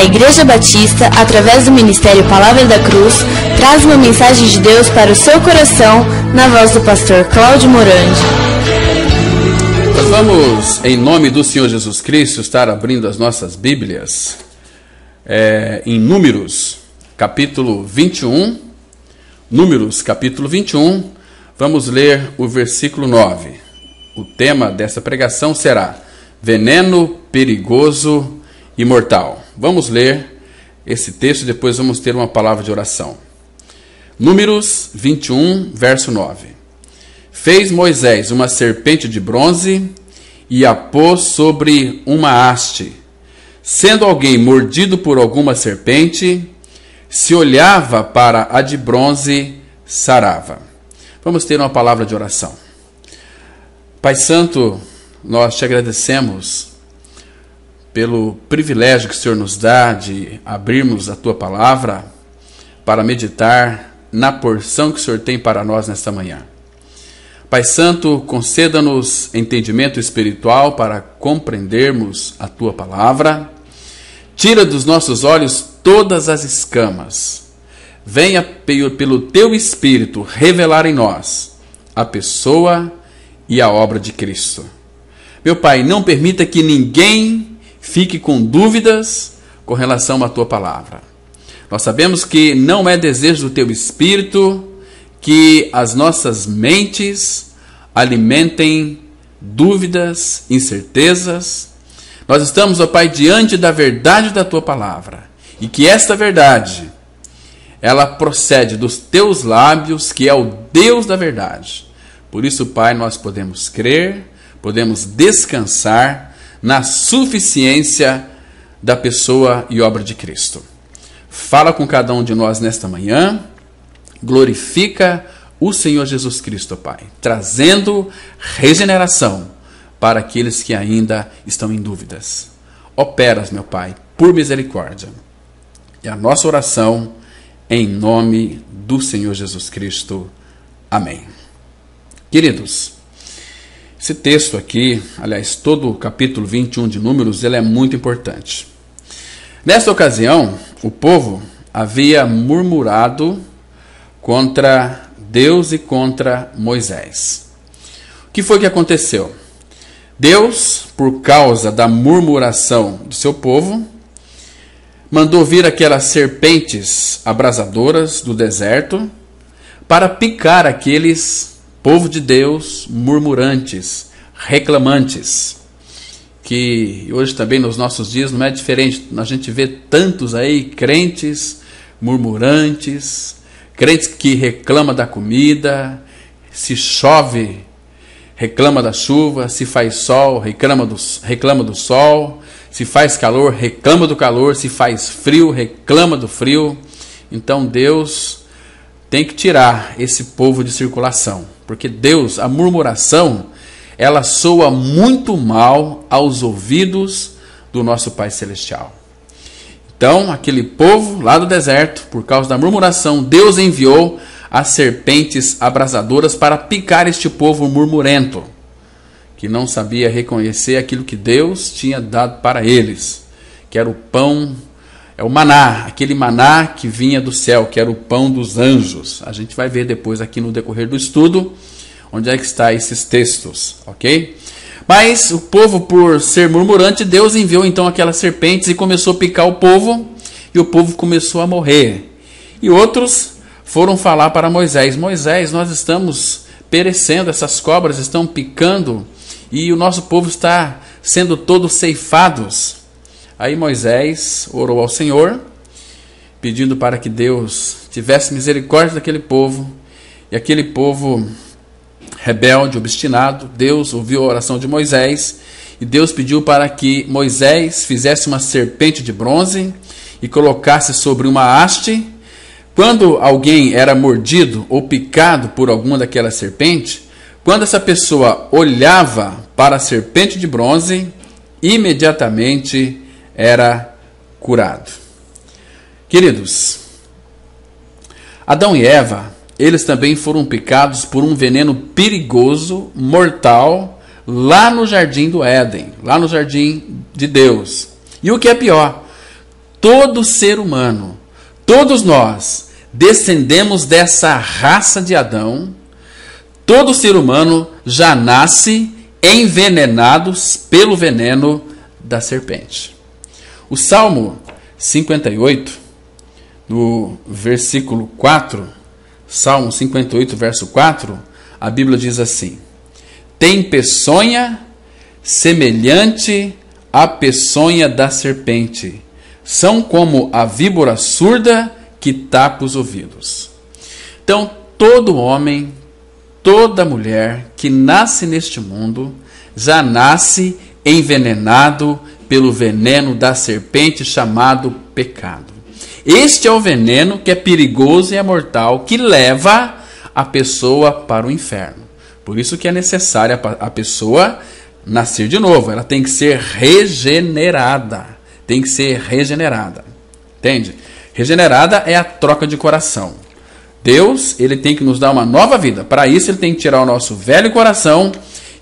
A Igreja Batista, através do Ministério Palavra da Cruz, traz uma mensagem de Deus para o seu coração, na voz do pastor Cláudio Morandi. Nós vamos, em nome do Senhor Jesus Cristo, estar abrindo as nossas Bíblias em Números, capítulo 21. Números, capítulo 21, vamos ler o versículo 9. O tema dessa pregação será veneno perigoso e mortal. Vamos ler esse texto e depois vamos ter uma palavra de oração. Números 21, verso 9. Fez Moisés uma serpente de bronze e a pôs sobre uma haste. Sendo alguém mordido por alguma serpente, se olhava para a de bronze, sarava. Vamos ter uma palavra de oração. Pai Santo, nós te agradecemos pelo privilégio que o Senhor nos dá de abrirmos a Tua palavra para meditar na porção que o Senhor tem para nós nesta manhã. Pai Santo, conceda-nos entendimento espiritual para compreendermos a Tua palavra. Tira dos nossos olhos todas as escamas. Venha pelo Teu Espírito revelar em nós a pessoa e a obra de Cristo. Meu Pai, não permita que ninguém fique com dúvidas com relação à Tua palavra. Nós sabemos que não é desejo do Teu Espírito que as nossas mentes alimentem dúvidas, incertezas. Nós estamos, ó Pai, diante da verdade da Tua palavra. E que esta verdade, ela procede dos Teus lábios, que é o Deus da verdade. Por isso, Pai, nós podemos crer, podemos descansar na suficiência da pessoa e obra de Cristo. Fala com cada um de nós nesta manhã, glorifica o Senhor Jesus Cristo, Pai, trazendo regeneração para aqueles que ainda estão em dúvidas. Operas, meu Pai, por misericórdia. E a nossa oração em nome do Senhor Jesus Cristo. Amém. Queridos, esse texto aqui, aliás, todo o capítulo 21 de Números, ele é muito importante. Nesta ocasião, o povo havia murmurado contra Deus e contra Moisés. O que foi que aconteceu? Deus, por causa da murmuração do seu povo, mandou vir aquelas serpentes abrasadoras do deserto para picar aqueles povo de Deus murmurantes, reclamantes, que hoje também nos nossos dias não é diferente. A gente vê tantos aí crentes murmurantes, crentes que reclamam da comida, se chove, reclama da chuva, se faz sol, reclama do sol, se faz calor, reclama do calor, se faz frio, reclama do frio. Então Deus tem que tirar esse povo de circulação, porque Deus, a murmuração, ela soa muito mal aos ouvidos do nosso Pai Celestial. Então, aquele povo lá do deserto, por causa da murmuração, Deus enviou as serpentes abrasadoras para picar este povo murmurento, que não sabia reconhecer aquilo que Deus tinha dado para eles, que era o pão, o maná, aquele maná que vinha do céu, que era o pão dos anjos. A gente vai ver depois aqui no decorrer do estudo onde é que está esses textos, ok? Mas o povo, por ser murmurante, Deus enviou então aquelas serpentes e começou a picar o povo, e o povo começou a morrer. E outros foram falar para Moisés: Moisés, nós estamos perecendo, essas cobras estão picando e o nosso povo está sendo todos ceifados. Aí Moisés orou ao Senhor, pedindo para que Deus tivesse misericórdia daquele povo, e aquele povo rebelde, obstinado, Deus ouviu a oração de Moisés, e Deus pediu para que Moisés fizesse uma serpente de bronze e colocasse sobre uma haste. Quando alguém era mordido ou picado por alguma daquelas serpentes, quando essa pessoa olhava para a serpente de bronze, imediatamente era curado. Queridos, Adão e Eva, eles também foram picados por um veneno perigoso, mortal, lá no jardim do Éden, lá no jardim de Deus. E o que é pior, todo ser humano, todos nós, descendemos dessa raça de Adão. Todo ser humano já nasce envenenados pelo veneno da serpente. O Salmo 58, no versículo 4, Salmo 58, verso 4, a Bíblia diz assim: tem peçonha semelhante à peçonha da serpente, são como a víbora surda que tapa os ouvidos. Então, todo homem, toda mulher que nasce neste mundo, já nasce envenenado pelo veneno da serpente chamado pecado. Este é o veneno que é perigoso e é mortal, que leva a pessoa para o inferno. Por isso que é necessária a pessoa nascer de novo. Ela tem que ser regenerada. Tem que ser regenerada. Entende? Regenerada é a troca de coração. Deus, ele tem que nos dar uma nova vida. Para isso, ele tem que tirar o nosso velho coração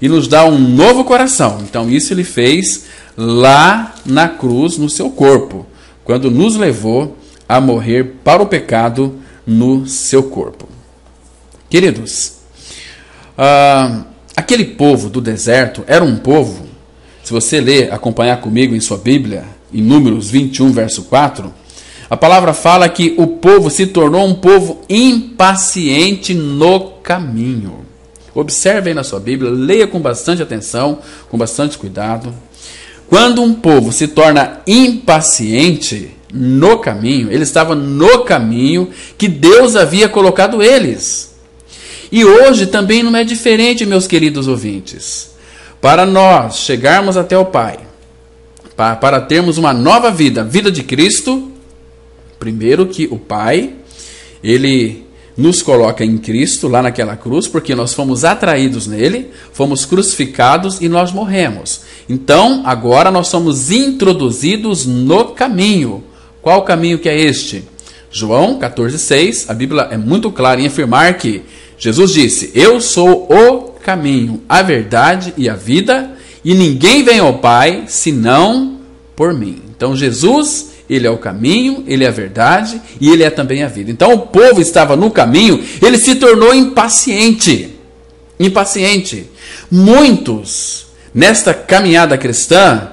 e nos dar um novo coração. Então, isso ele fez lá na cruz, no seu corpo, quando nos levou a morrer para o pecado no seu corpo. Queridos, aquele povo do deserto era um povo, se você ler, acompanhar comigo em sua Bíblia, em Números 21, verso 4, a palavra fala que o povo se tornou um povo impaciente no caminho. Observe aí na sua Bíblia, leia com bastante atenção, com bastante cuidado. Quando um povo se torna impaciente no caminho, ele estava no caminho que Deus havia colocado eles. E hoje também não é diferente, meus queridos ouvintes. Para nós chegarmos até o Pai, para termos uma nova vida, a vida de Cristo, primeiro que o Pai, ele nos coloca em Cristo, lá naquela cruz, porque nós fomos atraídos nele, fomos crucificados e nós morremos. Então, agora nós somos introduzidos no caminho. Qual caminho que é este? João 14,6, a Bíblia é muito clara em afirmar que Jesus disse: eu sou o caminho, a verdade e a vida, e ninguém vem ao Pai senão por mim. Então Jesus, ele é o caminho, ele é a verdade e ele é também a vida. Então o povo estava no caminho, ele se tornou impaciente. Impaciente. Muitos, nesta caminhada cristã,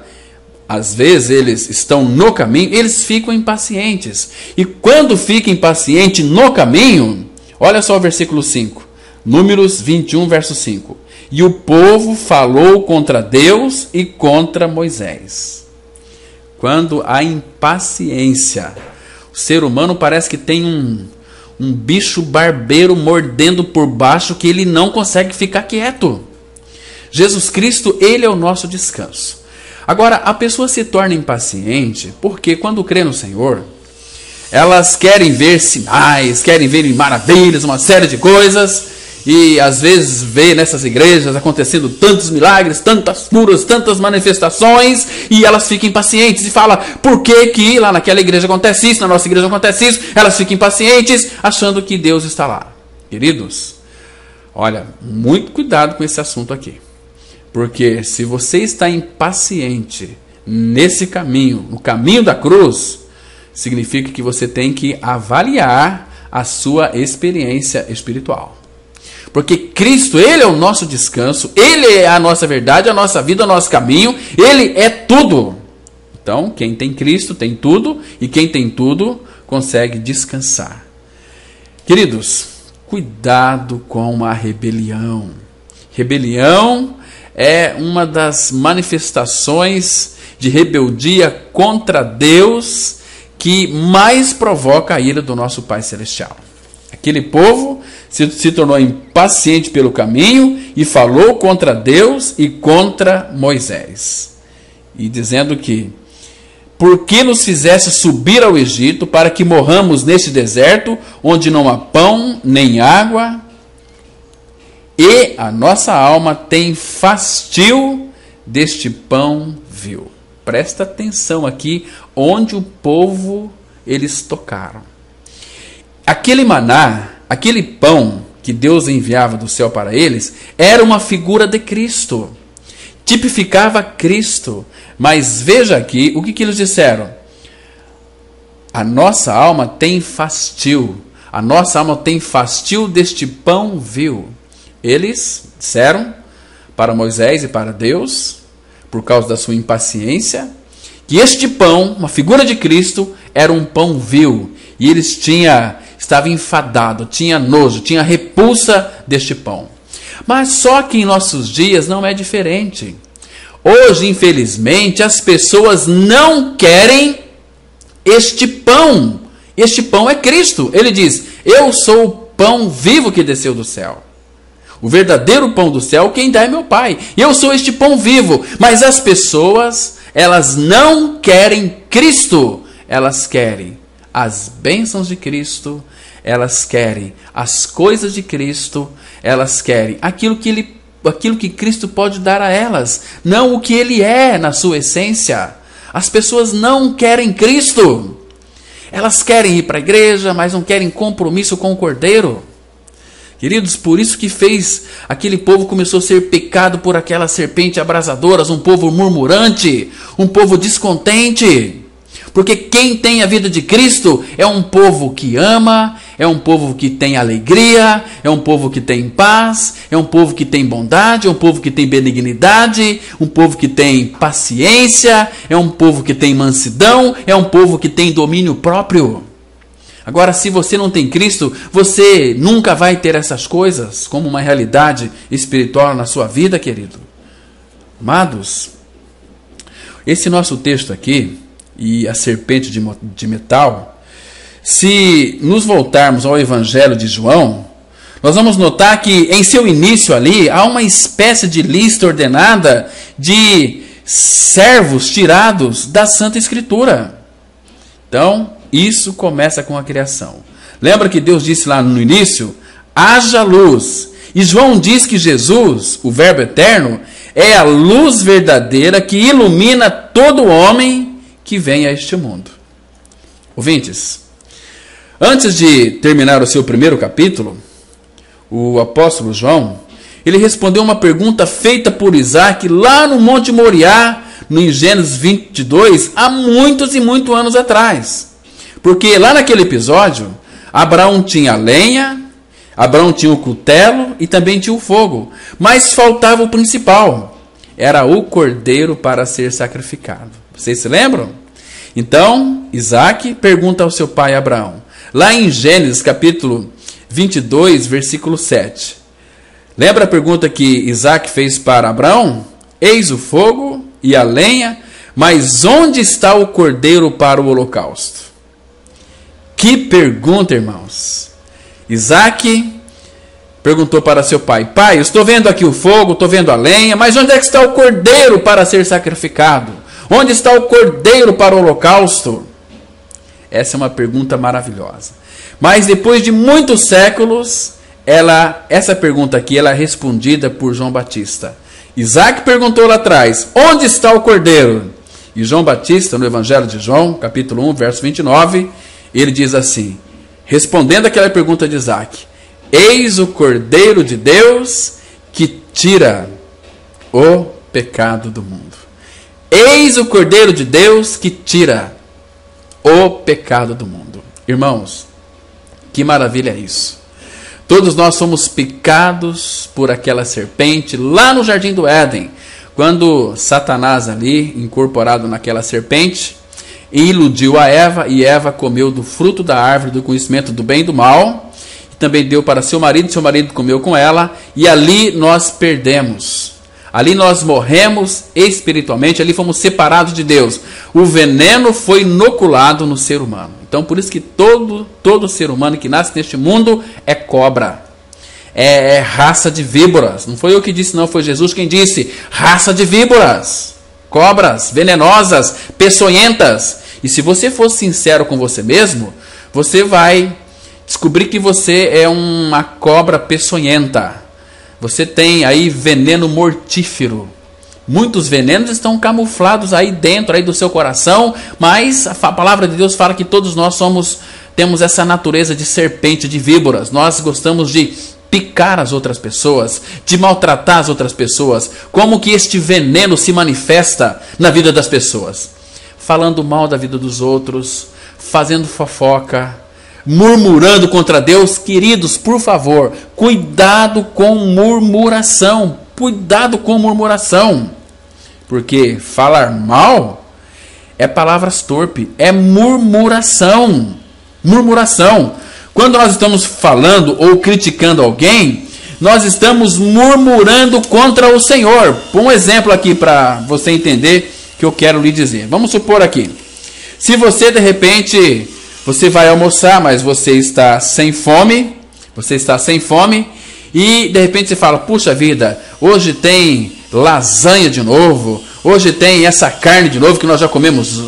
às vezes eles estão no caminho, eles ficam impacientes. E quando fica impaciente no caminho, olha só o versículo 5. Números 21, verso 5. E o povo falou contra Deus e contra Moisés. Quando há impaciência, o ser humano parece que tem um bicho barbeiro mordendo por baixo que ele não consegue ficar quieto. Jesus Cristo, ele é o nosso descanso. Agora, a pessoa se torna impaciente porque quando crê no Senhor, elas querem ver sinais, querem ver maravilhas, uma série de coisas. E às vezes vê nessas igrejas acontecendo tantos milagres, tantas curas, tantas manifestações, e elas ficam impacientes e falam: por que lá naquela igreja acontece isso, na nossa igreja acontece isso? Elas ficam impacientes achando que Deus está lá. Queridos, olha, muito cuidado com esse assunto aqui. Porque se você está impaciente nesse caminho, no caminho da cruz, significa que você tem que avaliar a sua experiência espiritual. Porque Cristo, ele é o nosso descanso, ele é a nossa verdade, a nossa vida, o nosso caminho, ele é tudo. Então, quem tem Cristo tem tudo, e quem tem tudo consegue descansar. Queridos, cuidado com a rebelião. Rebelião é uma das manifestações de rebeldia contra Deus que mais provoca a ira do nosso Pai Celestial. Aquele povo se tornou impaciente pelo caminho e falou contra Deus e contra Moisés. E dizendo que: por que nos fizesse subir ao Egito para que morramos neste deserto, onde não há pão nem água, e a nossa alma tem fastio deste pão vil. Presta atenção aqui onde o povo eles tocaram. Aquele maná, aquele pão que Deus enviava do céu para eles, era uma figura de Cristo. Tipificava Cristo. Mas veja aqui o que eles disseram. a nossa alma tem fastio. A nossa alma tem fastio deste pão vil. Eles disseram para Moisés e para Deus, por causa da sua impaciência, que este pão, uma figura de Cristo, era um pão vil. E eles estavam enfadados, tinha nojo, tinha repulsa deste pão. Mas só que em nossos dias não é diferente. Hoje, infelizmente, as pessoas não querem este pão. Este pão é Cristo. Ele diz: eu sou o pão vivo que desceu do céu. O verdadeiro pão do céu, quem dá é meu Pai. Eu sou este pão vivo. Mas as pessoas, elas não querem Cristo. Elas querem as bênçãos de Cristo. Elas querem as coisas de Cristo. Elas querem aquilo que Cristo pode dar a elas. Não o que Ele é na sua essência. As pessoas não querem Cristo. Elas querem ir para a igreja, mas não querem compromisso com o Cordeiro. Queridos, por isso que fez aquele povo começou a ser picado por aquelas serpentes abrasadoras, um povo murmurante, um povo descontente. Porque quem tem a vida de Cristo é um povo que ama, é um povo que tem alegria, é um povo que tem paz, é um povo que tem bondade, é um povo que tem benignidade, um povo que tem paciência, é um povo que tem mansidão, é um povo que tem domínio próprio. Agora, se você não tem Cristo, você nunca vai ter essas coisas como uma realidade espiritual na sua vida, querido. Amados, esse nosso texto aqui, e a serpente de metal, se nos voltarmos ao Evangelho de João, nós vamos notar que em seu início ali, há uma espécie de lista ordenada de servos tirados da Santa Escritura. Então, isso começa com a criação. Lembra que Deus disse lá no início: haja luz. E João diz que Jesus, o Verbo eterno, é a luz verdadeira que ilumina todo homem que vem a este mundo. Ouvintes, antes de terminar o seu primeiro capítulo, o apóstolo João, ele respondeu uma pergunta feita por Isaac lá no Monte Moriá, em Gênesis 22, há muitos e muitos anos atrás. Porque lá naquele episódio, Abraão tinha lenha, Abraão tinha o cutelo e também tinha o fogo. Mas faltava o principal. Era o cordeiro para ser sacrificado. Vocês se lembram? Então, Isaac pergunta ao seu pai Abraão. Lá em Gênesis capítulo 22, versículo 7. Lembra a pergunta que Isaac fez para Abraão? Eis o fogo e a lenha, mas onde está o cordeiro para o holocausto? Que pergunta, irmãos! Isaac perguntou para seu pai: pai, eu estou vendo aqui o fogo, estou vendo a lenha, mas onde é que está o cordeiro para ser sacrificado? Onde está o cordeiro para o holocausto? Essa é uma pergunta maravilhosa. Mas depois de muitos séculos, essa pergunta aqui ela é respondida por João Batista. Isaac perguntou lá atrás: onde está o cordeiro? E João Batista, no Evangelho de João, capítulo 1, verso 29, ele diz assim, respondendo aquela pergunta de Isaac: eis o Cordeiro de Deus que tira o pecado do mundo. Eis o Cordeiro de Deus que tira o pecado do mundo. Irmãos, que maravilha é isso. Todos nós somos picados por aquela serpente lá no Jardim do Éden, quando Satanás ali, incorporado naquela serpente, iludiu a Eva, e Eva comeu do fruto da árvore do conhecimento do bem e do mal, e também deu para seu marido comeu com ela, e ali nós perdemos. Ali nós morremos espiritualmente, ali fomos separados de Deus. O veneno foi inoculado no ser humano. Então, por isso que todo ser humano que nasce neste mundo é cobra. É raça de víboras. Não foi eu que disse, não, foi Jesus quem disse. Raça de víboras. Cobras venenosas, peçonhentas. E se você for sincero com você mesmo, você vai descobrir que você é uma cobra peçonhenta. Você tem aí veneno mortífero. Muitos venenos estão camuflados aí dentro aí do seu coração, mas a palavra de Deus fala que todos nós temos essa natureza de serpente, de víboras. Nós gostamos de picar as outras pessoas, de maltratar as outras pessoas. Como que este veneno se manifesta na vida das pessoas? Falando mal da vida dos outros, fazendo fofoca, murmurando contra Deus. Queridos, por favor, cuidado com murmuração. Cuidado com murmuração. Porque falar mal é palavras torpes, é murmuração. Murmuração. Quando nós estamos falando ou criticando alguém, nós estamos murmurando contra o Senhor. Por um exemplo aqui para você entender o que eu quero lhe dizer. Vamos supor aqui. Se você de repente, você vai almoçar, mas você está sem fome. Você está sem fome. E de repente você fala, puxa vida, hoje tem lasanha de novo. Hoje tem essa carne de novo que nós já comemos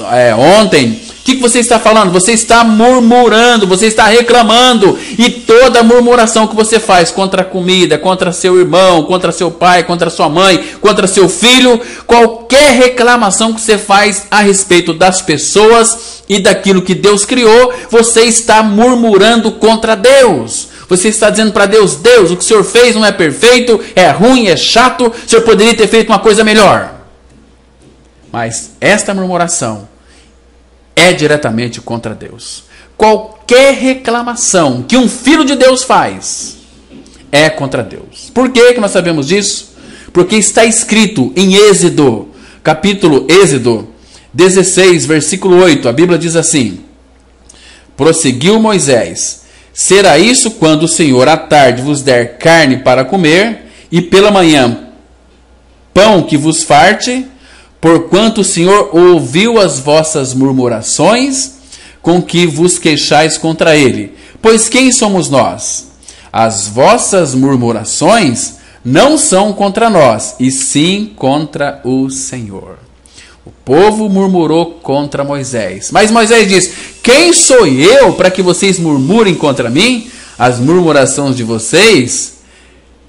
ontem. O que você está falando? Você está murmurando, você está reclamando. E toda murmuração que você faz contra a comida, contra seu irmão, contra seu pai, contra sua mãe, contra seu filho, qualquer reclamação que você faz a respeito das pessoas e daquilo que Deus criou, você está murmurando contra Deus. Você está dizendo para Deus, Deus, o que o Senhor fez não é perfeito, é ruim, é chato, o Senhor poderia ter feito uma coisa melhor. Mas esta murmuração é diretamente contra Deus. Qualquer reclamação que um filho de Deus faz é contra Deus. Por que nós sabemos disso? Porque está escrito em Êxodo 16, versículo 8, a Bíblia diz assim: prosseguiu Moisés: será isso quando o Senhor à tarde vos der carne para comer, e pela manhã pão que vos farte, porquanto o Senhor ouviu as vossas murmurações, com que vos queixais contra ele. Pois quem somos nós? As vossas murmurações não são contra nós, e sim contra o Senhor. O povo murmurou contra Moisés. Mas Moisés diz: quem sou eu para que vocês murmurem contra mim? As murmurações de vocês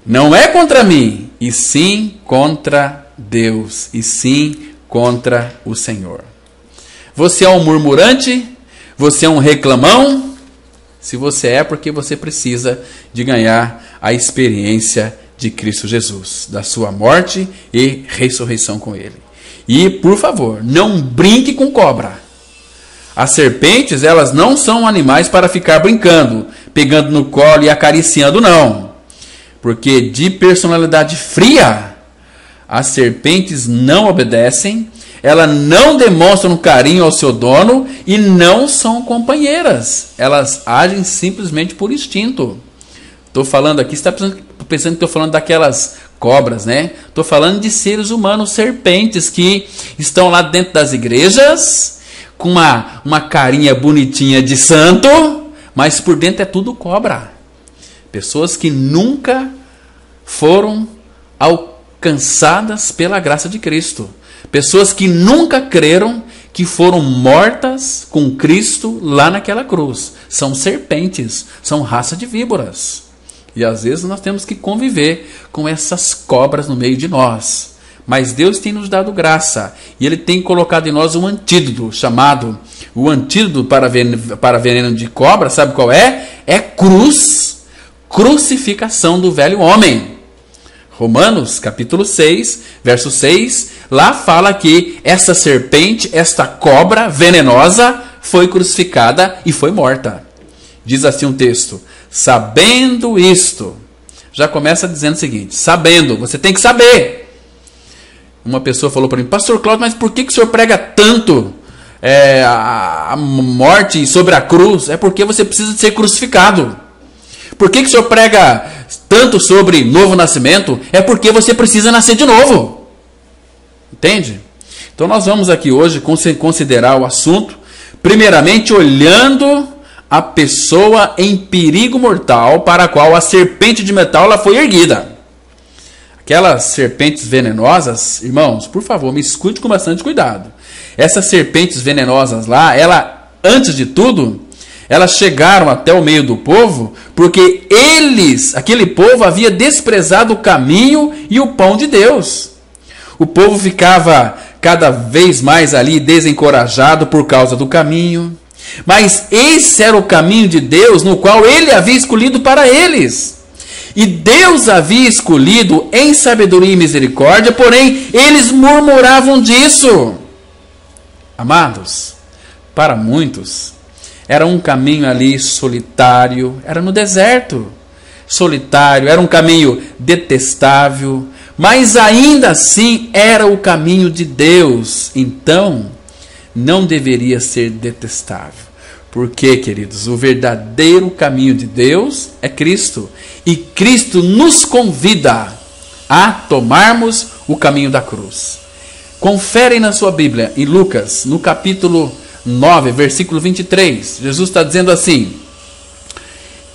não é contra mim, e sim contra Deus, e sim contra o Senhor. Você é um murmurante? Você é um reclamão? Se você é, porque você precisa de ganhar a experiência de Cristo Jesus, da sua morte e ressurreição com Ele. E, por favor, não brinque com cobra. As serpentes, elas não são animais para ficar brincando, pegando no colo e acariciando, não. Porque de personalidade fria, as serpentes não obedecem, elas não demonstram carinho ao seu dono e não são companheiras. Elas agem simplesmente por instinto. Estou falando aqui, você está pensando que estou falando daquelas cobras, né? Estou falando de seres humanos, serpentes, que estão lá dentro das igrejas, com uma carinha bonitinha de santo, mas por dentro é tudo cobra. Pessoas que nunca foram alcançadas pela graça de Cristo. Pessoas que nunca creram que foram mortas com Cristo lá naquela cruz. São serpentes, são raça de víboras. E às vezes nós temos que conviver com essas cobras no meio de nós. Mas Deus tem nos dado graça. E Ele tem colocado em nós um antídoto, chamado o antídoto para veneno de cobra. Sabe qual é? É cruz. Crucificação do velho homem. Romanos capítulo 6, verso 6. Lá fala que essa serpente, esta cobra venenosa, foi crucificada e foi morta. Diz assim um texto: sabendo isto. Já começa dizendo o seguinte: sabendo, você tem que saber. Uma pessoa falou para mim: pastor Cláudio, mas por que o senhor prega tanto a morte sobre a cruz? É porque você precisa de ser crucificado. Por que o senhor prega tanto sobre novo nascimento? É porque você precisa nascer de novo. Entende? Então nós vamos aqui hoje considerar o assunto, primeiramente olhando a pessoa em perigo mortal para a qual a serpente de metal ela foi erguida. Aquelas serpentes venenosas, irmãos, por favor, me escute com bastante cuidado. Essas serpentes venenosas lá, antes de tudo, elas chegaram até o meio do povo porque aquele povo havia desprezado o caminho e o pão de Deus. O povo ficava cada vez mais ali desencorajado por causa do caminho. Mas esse era o caminho de Deus no qual Ele havia escolhido para eles. E Deus havia escolhido em sabedoria e misericórdia, porém eles murmuravam disso. Amados, para muitos, Era um caminho ali solitário, era no deserto, solitário, era um caminho detestável, mas ainda assim era o caminho de Deus. Então, não deveria ser detestável. Porque, queridos, o verdadeiro caminho de Deus é Cristo. E Cristo nos convida a tomarmos o caminho da cruz. Conferem na sua Bíblia, em Lucas, no capítulo 9, versículo 23. Jesus está dizendo assim: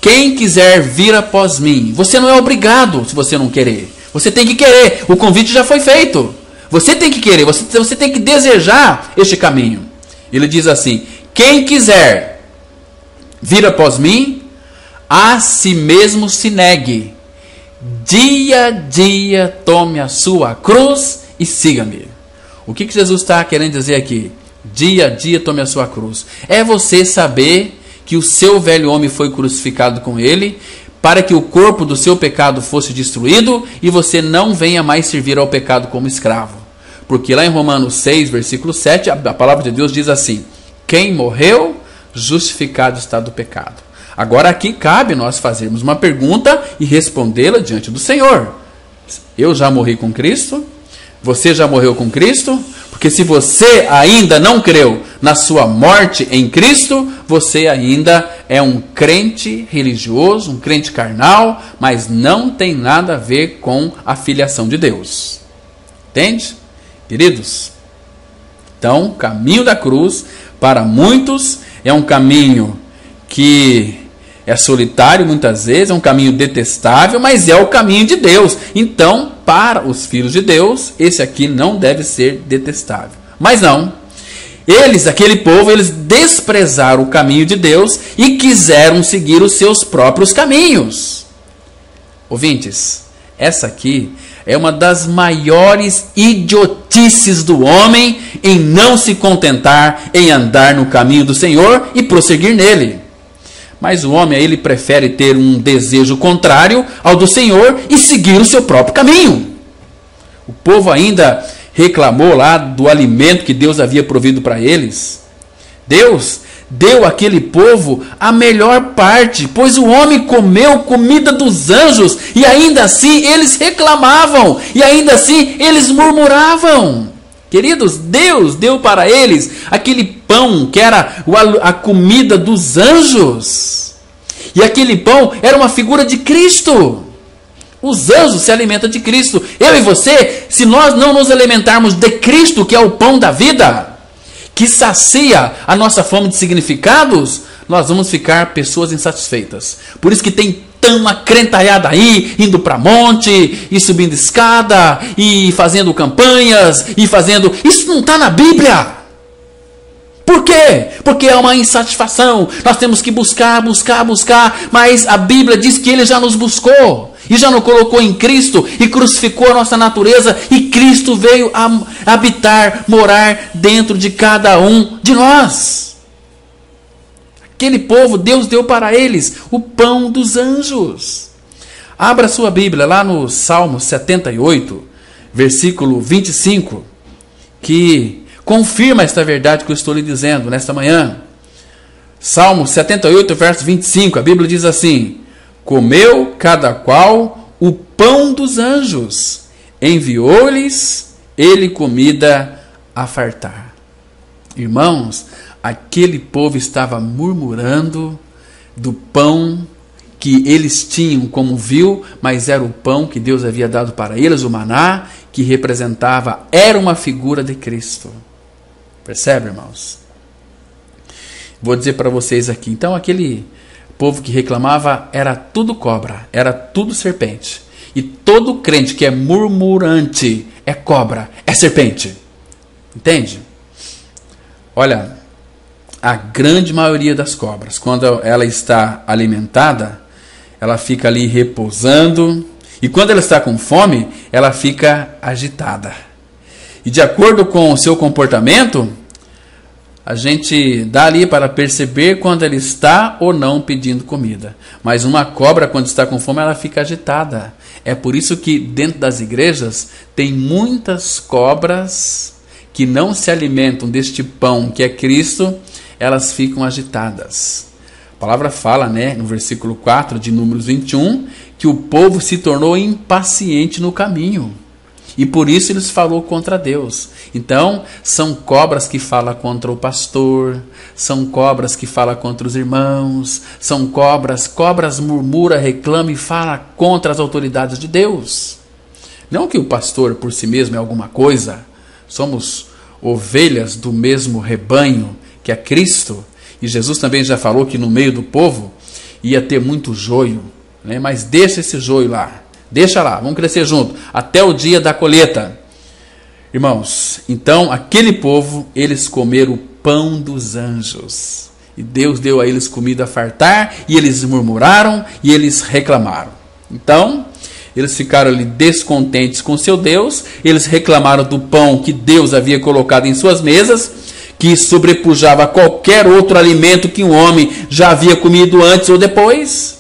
quem quiser vir após mim, você não é obrigado se você não querer. Você tem que querer, o convite já foi feito. Você tem que querer, você tem que desejar este caminho. Ele diz assim: quem quiser vir após mim, a si mesmo se negue. Dia a dia tome a sua cruz e siga-me. O que Jesus está querendo dizer aqui? Dia a dia tome a sua cruz. É você saber que o seu velho homem foi crucificado com ele, para que o corpo do seu pecado fosse destruído e você não venha mais servir ao pecado como escravo. Porque lá em Romanos 6, versículo 7, a palavra de Deus diz assim: quem morreu, justificado está do pecado. Agora aqui cabe nós fazermos uma pergunta e respondê-la diante do Senhor. Eu já morri com Cristo? Você já morreu com Cristo? Porque se você ainda não creu na sua morte em Cristo, você ainda é um crente religioso, um crente carnal, mas não tem nada a ver com a filiação de Deus. Entende, queridos? Então, o caminho da cruz, para muitos, é um caminho que é solitário muitas vezes, é um caminho detestável, mas é o caminho de Deus. Então, para os filhos de Deus, esse aqui não deve ser detestável. Mas não. Aquele povo, eles desprezaram o caminho de Deus e quiseram seguir os seus próprios caminhos. Ouvintes, essa aqui é uma das maiores idiotices do homem em não se contentar em andar no caminho do Senhor e prosseguir nele. Mas o homem, ele prefere ter um desejo contrário ao do Senhor e seguir o seu próprio caminho. O povo ainda reclamou lá do alimento que Deus havia provido para eles. Deus deu àquele povo a melhor parte, pois o homem comeu comida dos anjos, e ainda assim eles reclamavam, e ainda assim eles murmuravam. Queridos, Deus deu para eles aquele pão que era a comida dos anjos. E aquele pão era uma figura de Cristo. Os anjos se alimentam de Cristo. Eu e você, se nós não nos alimentarmos de Cristo, que é o pão da vida, que sacia a nossa fome de significados, nós vamos ficar pessoas insatisfeitas. Por isso que tem tanta crentalhada aí, indo para monte, e subindo escada, e fazendo campanhas, e fazendo... Isso não está na Bíblia. Por quê? Porque é uma insatisfação. Nós temos que buscar, mas a Bíblia diz que Ele já nos buscou, e já nos colocou em Cristo, e crucificou a nossa natureza, e Cristo veio habitar, morar dentro de cada um de nós. Aquele povo, Deus deu para eles o pão dos anjos. Abra sua Bíblia lá no Salmo 78, versículo 25, que confirma esta verdade que eu estou lhe dizendo nesta manhã. Salmo 78, verso 25, a Bíblia diz assim: comeu cada qual o pão dos anjos, enviou-lhes ele comida a fartar. Irmãos, aquele povo estava murmurando do pão que eles tinham como viu, mas era o pão que Deus havia dado para eles, o maná, que representava, era uma figura de Cristo. Percebe, irmãos? Vou dizer para vocês aqui, então aquele povo que reclamava era tudo cobra, era tudo serpente. E todo crente que é murmurante é cobra, é serpente. Entende? Olha, a grande maioria das cobras, quando ela está alimentada, ela fica ali repousando, e quando ela está com fome, ela fica agitada. E de acordo com o seu comportamento, a gente dá ali para perceber quando ela está ou não pedindo comida. Mas uma cobra, quando está com fome, ela fica agitada. É por isso que dentro das igrejas tem muitas cobras que não se alimentam deste pão que é Cristo. elas ficam agitadas. A palavra fala, né, no versículo 4 de Números 21, que o povo se tornou impaciente no caminho. E por isso eles falou contra Deus. Então, são cobras que falam contra o pastor, são cobras que falam contra os irmãos, são cobras murmura, reclama e fala contra as autoridades de Deus. Não que o pastor por si mesmo é alguma coisa, somos ovelhas do mesmo rebanho que é Cristo. E Jesus também já falou que no meio do povo ia ter muito joio, né? Mas deixa esse joio lá. Deixa lá, vamos crescer junto, até o dia da colheita. Irmãos, então aquele povo, eles comeram o pão dos anjos. E Deus deu a eles comida a fartar, e eles murmuraram, e eles reclamaram. Então, eles ficaram ali descontentes com seu Deus, eles reclamaram do pão que Deus havia colocado em suas mesas, que sobrepujava qualquer outro alimento que um homem já havia comido antes ou depois.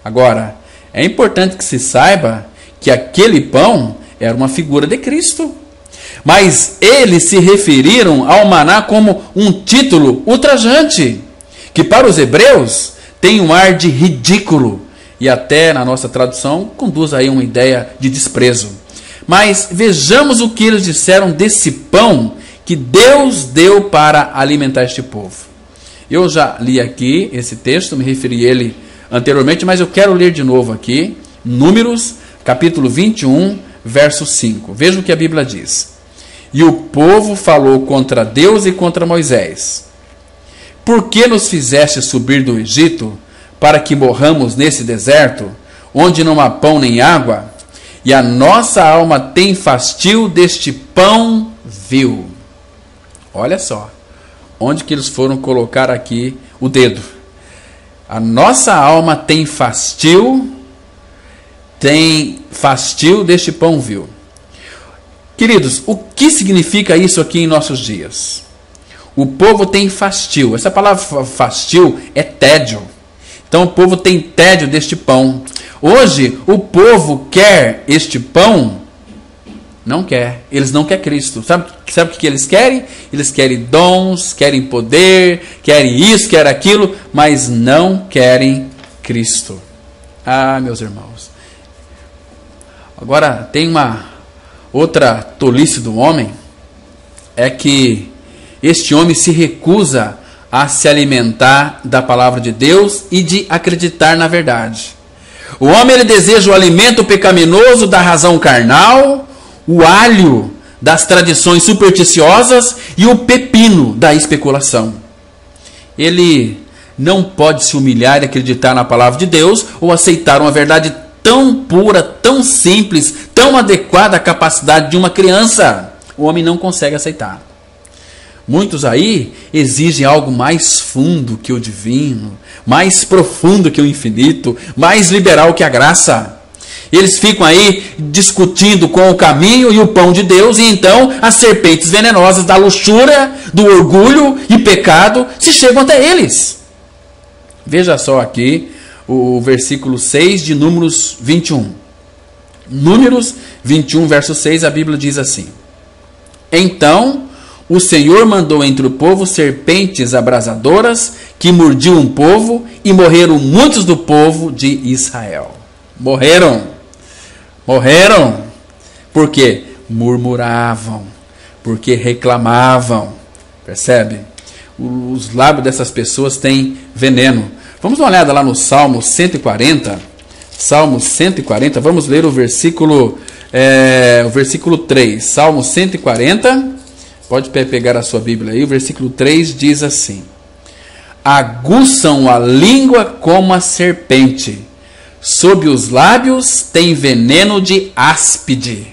Agora, é importante que se saiba que aquele pão era uma figura de Cristo. Mas eles se referiram ao maná como um título ultrajante, que para os hebreus tem um ar de ridículo, e até na nossa tradução conduz aí uma ideia de desprezo. Mas vejamos o que eles disseram desse pão que Deus deu para alimentar este povo. Eu já li aqui esse texto, me referi a ele anteriormente, mas eu quero ler de novo aqui, Números, capítulo 21, verso 5. Veja o que a Bíblia diz. E o povo falou contra Deus e contra Moisés. Por que nos fizeste subir do Egito, para que morramos nesse deserto, onde não há pão nem água? E a nossa alma tem fastio deste pão vil. Olha só, onde que eles foram colocar aqui o dedo. A nossa alma tem fastio deste pão vil. Queridos, o que significa isso aqui em nossos dias? O povo tem fastio. Essa palavra fastio é tédio. Então o povo tem tédio deste pão. Hoje o povo quer este pão? Não quer. Eles não querem Cristo. Sabe o que eles querem? Eles querem dons, querem poder, querem isso, querem aquilo, mas não querem Cristo. Ah, meus irmãos. Agora tem uma outra tolice do homem, é que este homem se recusa a se alimentar da palavra de Deus e de acreditar na verdade. O homem, ele deseja o alimento pecaminoso da razão carnal, o alho das tradições supersticiosas e o pepino da especulação. Ele não pode se humilhar e acreditar na palavra de Deus ou aceitar uma verdade tão pura, tão simples, tão adequada à capacidade de uma criança. O homem não consegue aceitar. Muitos aí exigem algo mais fundo que o divino, mais profundo que o infinito, mais liberal que a graça. Eles ficam aí discutindo com o caminho e o pão de Deus, e então as serpentes venenosas da luxúria, do orgulho e pecado se chegam até eles. Veja só aqui o versículo 6 de Números 21. Números 21, verso 6, a Bíblia diz assim: Então o Senhor mandou entre o povo serpentes abrasadoras que mordiam o povo, e morreram muitos do povo de Israel. Morreram. Porque murmuravam, porque reclamavam. Percebe? Os lábios dessas pessoas têm veneno. Vamos dar uma olhada lá no Salmo 140. Salmo 140, vamos ler o versículo 3. Salmo 140, pode pegar a sua Bíblia aí. O versículo 3 diz assim: Aguçam a língua como a serpente, sob os lábios tem veneno de áspide.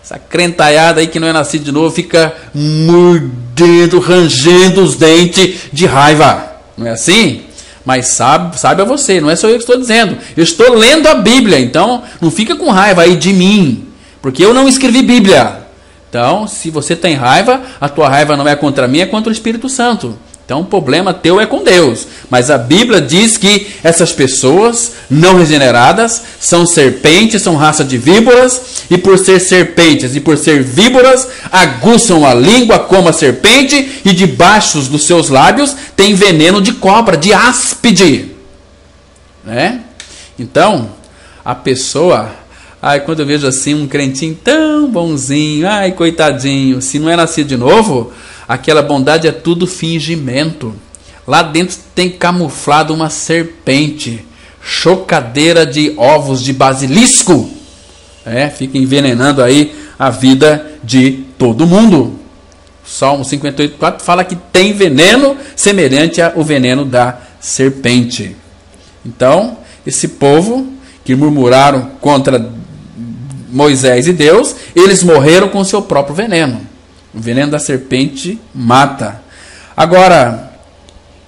Essa crentalhada aí que não é nascido de novo fica mordendo, rangendo os dentes de raiva. Não é assim? Mas sabe a você, não é só eu que estou dizendo. Eu estou lendo a Bíblia, então não fica com raiva aí de mim, porque eu não escrevi Bíblia. Então, se você tem raiva, a tua raiva não é contra mim, é contra o Espírito Santo. Então o problema teu é com Deus. Mas a Bíblia diz que essas pessoas não regeneradas são serpentes, são raça de víboras. E por ser serpentes e por ser víboras, aguçam a língua como a serpente. E debaixo dos seus lábios tem veneno de cobra, de áspide. Né? Então, a pessoa... Ai, quando eu vejo assim um crentinho tão bonzinho, ai, coitadinho, se não é nascido de novo, aquela bondade é tudo fingimento. Lá dentro tem camuflado uma serpente, chocadeira de ovos de basilisco. Fica envenenando aí a vida de todo mundo. Salmo 58:4 fala que tem veneno semelhante ao veneno da serpente. Então, esse povo que murmuraram contra Moisés e Deus, eles morreram com o seu próprio veneno. O veneno da serpente mata. Agora,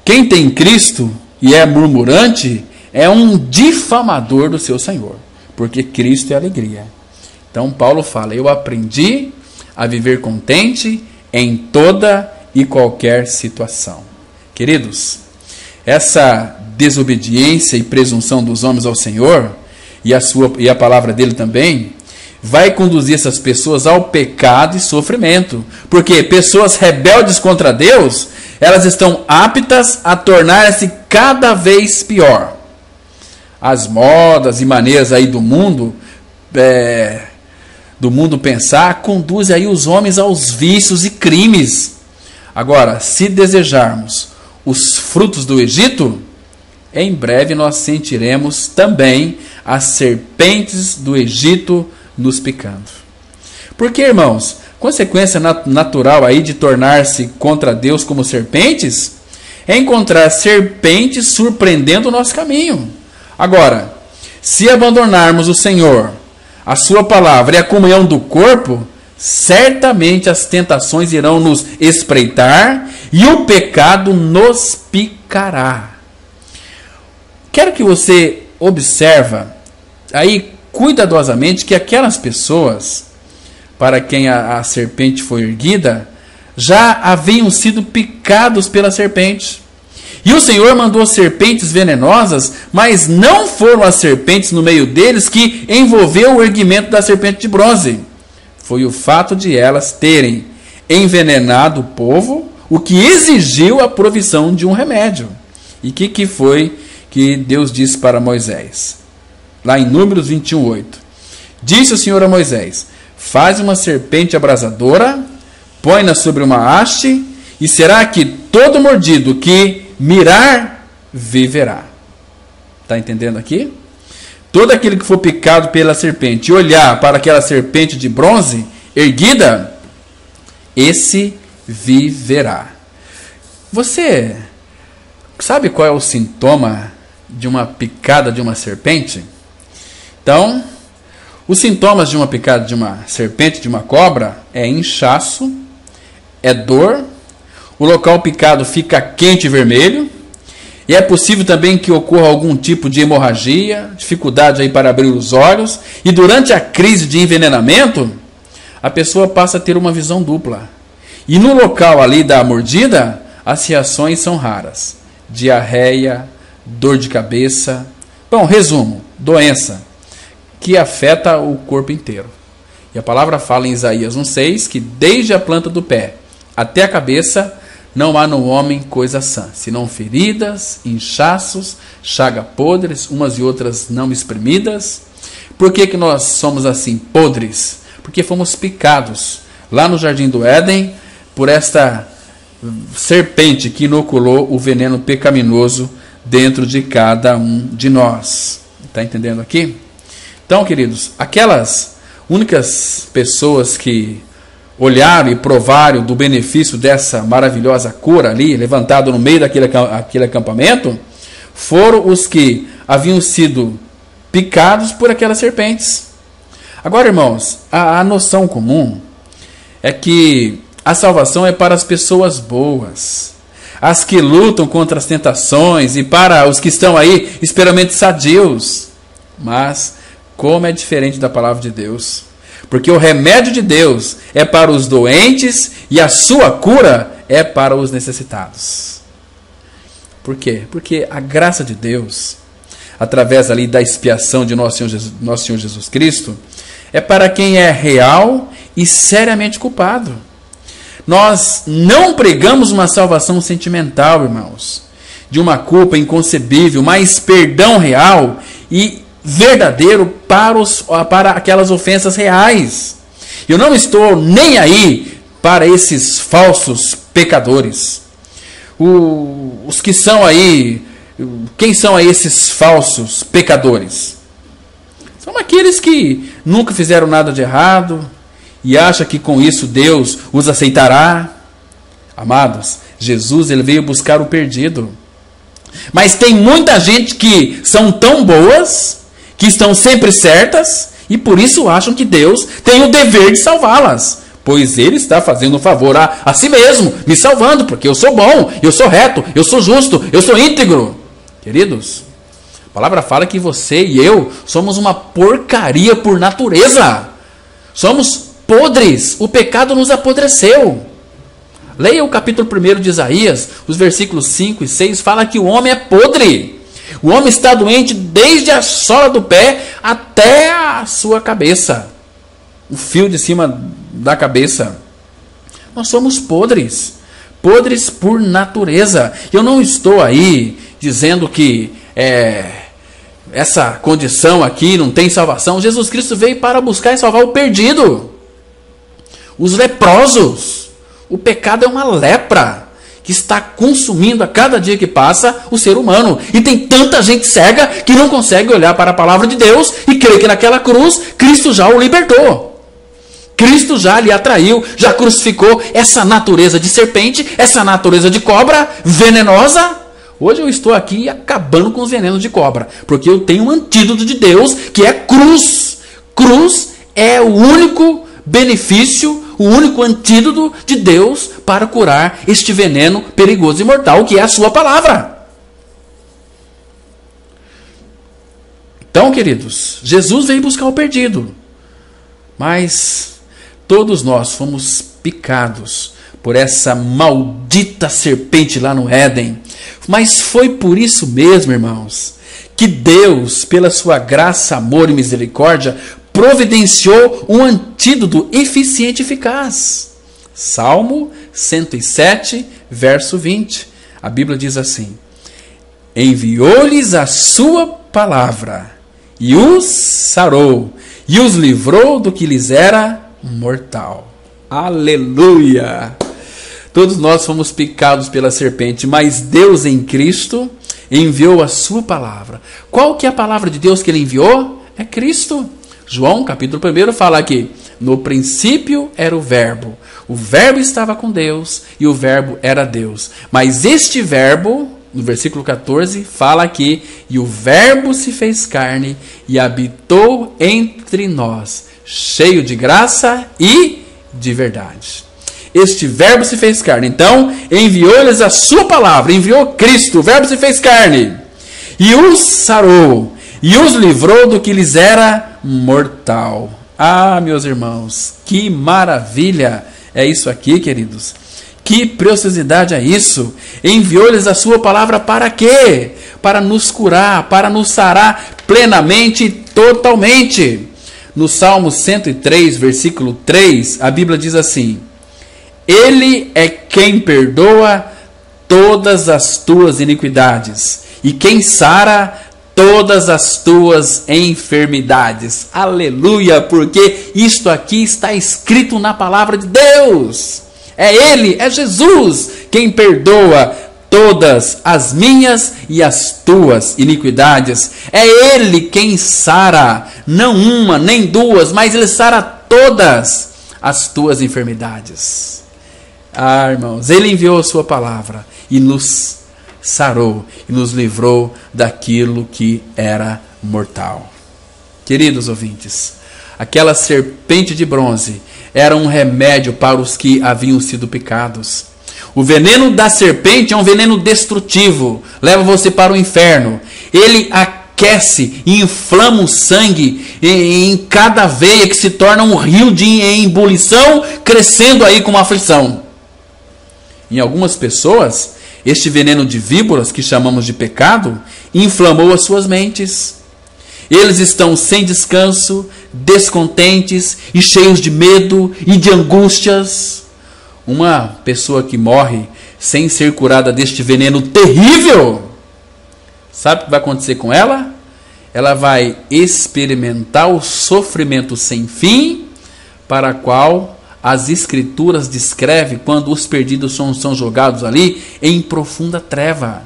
quem tem Cristo e é murmurante é um difamador do seu Senhor, porque Cristo é alegria. Então Paulo fala: eu aprendi a viver contente em toda e qualquer situação. Queridos, essa desobediência e presunção dos homens ao Senhor e a palavra dele também vai conduzir essas pessoas ao pecado e sofrimento. Porque pessoas rebeldes contra Deus, elas estão aptas a tornar-se cada vez pior. As modas e maneiras aí do mundo pensar, conduzem aí os homens aos vícios e crimes. Agora, se desejarmos os frutos do Egito, em breve nós sentiremos também as serpentes do Egito nos picando. Porque, irmãos, consequência natural aí de tornar-se contra Deus como serpentes é encontrar serpentes surpreendendo o nosso caminho. Agora, se abandonarmos o Senhor, a sua palavra e a comunhão do corpo, certamente as tentações irão nos espreitar e o pecado nos picará. Quero que você observe aí cuidadosamente que aquelas pessoas para quem a serpente foi erguida já haviam sido picados pela serpente. E o Senhor mandou serpentes venenosas, mas não foram as serpentes no meio deles que envolveu o erguimento da serpente de bronze. Foi o fato de elas terem envenenado o povo, o que exigiu a provisão de um remédio. E o que foi que Deus disse para Moisés? Lá em Números 21:8. Disse o Senhor a Moisés: faz uma serpente abrasadora, põe-na sobre uma haste, e será que todo mordido que mirar, viverá. Está entendendo aqui? Todo aquele que for picado pela serpente e olhar para aquela serpente de bronze erguida, esse viverá. Você sabe qual é o sintoma de uma picada de uma serpente? Então, os sintomas de uma picada de uma serpente, de uma cobra, é inchaço, é dor, o local picado fica quente e vermelho, e é possível também que ocorra algum tipo de hemorragia, dificuldade aí para abrir os olhos, e durante a crise de envenenamento, a pessoa passa a ter uma visão dupla. E no local ali da mordida, as reações são raras. Diarreia, dor de cabeça. Bom, resumo, doença que afeta o corpo inteiro. E a palavra fala em Isaías 1:6 que desde a planta do pé até a cabeça não há no homem coisa sã, senão feridas, inchaços, chagas podres, umas e outras não exprimidas. Por que nós somos assim, podres? Porque fomos picados lá no Jardim do Éden por esta serpente que inoculou o veneno pecaminoso dentro de cada um de nós. Está entendendo aqui? Então, queridos, aquelas únicas pessoas que olharam e provaram do benefício dessa maravilhosa cura ali, levantado no meio daquele acampamento, foram os que haviam sido picados por aquelas serpentes. Agora, irmãos, a noção comum é que a salvação é para as pessoas boas, as que lutam contra as tentações e para os que estão aí experimentalmente sadios. Mas como é diferente da palavra de Deus. Porque o remédio de Deus é para os doentes e a sua cura é para os necessitados. Por quê? Porque a graça de Deus, através ali da expiação de nosso Senhor Jesus Cristo, é para quem é real e seriamente culpado. Nós não pregamos uma salvação sentimental, irmãos, de uma culpa inconcebível, mas perdão real e verdadeiro para aquelas ofensas reais. Eu não estou nem aí para esses falsos pecadores. Os que são aí, quem são aí esses falsos pecadores? São aqueles que nunca fizeram nada de errado e acham que com isso Deus os aceitará. Amados, Jesus ele veio buscar o perdido. Mas tem muita gente que são tão boas, que estão sempre certas, e por isso acham que Deus tem o dever de salvá-las. Pois Ele está fazendo um favor a si mesmo, me salvando, porque eu sou bom, eu sou reto, eu sou justo, eu sou íntegro. Queridos, a palavra fala que você e eu somos uma porcaria por natureza. Somos podres, o pecado nos apodreceu. Leia o capítulo 1 de Isaías, os versículos 5 e 6, fala que o homem é podre. O homem está doente desde a sola do pé até a sua cabeça. O fio de cima da cabeça. Nós somos podres. Podres por natureza. Eu não estou aí dizendo que essa condição aqui não tem salvação. Jesus Cristo veio para buscar e salvar o perdido. Os leprosos. O pecado é uma lepra que está consumindo a cada dia que passa o ser humano. E tem tanta gente cega que não consegue olhar para a palavra de Deus e crer que naquela cruz Cristo já o libertou. Cristo já lhe atraiu, já crucificou essa natureza de serpente, essa natureza de cobra venenosa. Hoje eu estou aqui acabando com os venenos de cobra, porque eu tenho um antídoto de Deus que é cruz. Cruz é o único benefício, o único antídoto de Deus para curar este veneno perigoso e mortal que é a sua palavra. Então, queridos, Jesus veio buscar o perdido. Mas todos nós fomos picados por essa maldita serpente lá no Éden. Mas foi por isso mesmo, irmãos, que Deus, pela sua graça, amor e misericórdia, providenciou um antídoto eficiente e eficaz. Salmo 107, verso 20. A Bíblia diz assim: enviou-lhes a sua palavra, e os sarou, e os livrou do que lhes era mortal. Aleluia! Todos nós fomos picados pela serpente, mas Deus em Cristo enviou a sua palavra. Qual que é a palavra de Deus que ele enviou? É Cristo. João, capítulo 1, fala que no princípio era o verbo estava com Deus e o verbo era Deus. Mas este verbo, no versículo 14, fala aqui, e o verbo se fez carne e habitou entre nós, cheio de graça e de verdade. Este verbo se fez carne, então enviou-lhes a sua palavra, enviou Cristo, o verbo se fez carne, e os sarou, e os livrou do que lhes era mortal. Ah, meus irmãos, que maravilha é isso aqui, queridos. Que preciosidade é isso. Enviou-lhes a sua palavra para quê? Para nos curar, para nos sarar plenamente e totalmente. No Salmo 103, versículo 3, a Bíblia diz assim: Ele é quem perdoa todas as tuas iniquidades e quem sara todas as tuas enfermidades. Aleluia, porque isto aqui está escrito na palavra de Deus. É Ele, é Jesus, quem perdoa todas as minhas e as tuas iniquidades. É Ele quem sara, não uma, nem duas, mas Ele sara todas as tuas enfermidades. Ah, irmãos, Ele enviou a sua palavra e nos sarou e nos livrou daquilo que era mortal. Queridos ouvintes, aquela serpente de bronze era um remédio para os que haviam sido picados. O veneno da serpente é um veneno destrutivo, leva você para o inferno. Ele aquece e inflama o sangue em cada veia, que se torna um rio em ebulição, crescendo aí com uma aflição. Em algumas pessoas, Este veneno de víboras, que chamamos de pecado, inflamou as suas mentes. Eles estão sem descanso, descontentes e cheios de medo e de angústias. Uma pessoa que morre sem ser curada deste veneno terrível, sabe o que vai acontecer com ela? Ela vai experimentar o sofrimento sem fim, para o qual as Escrituras descrevem quando os perdidos são jogados ali em profunda treva.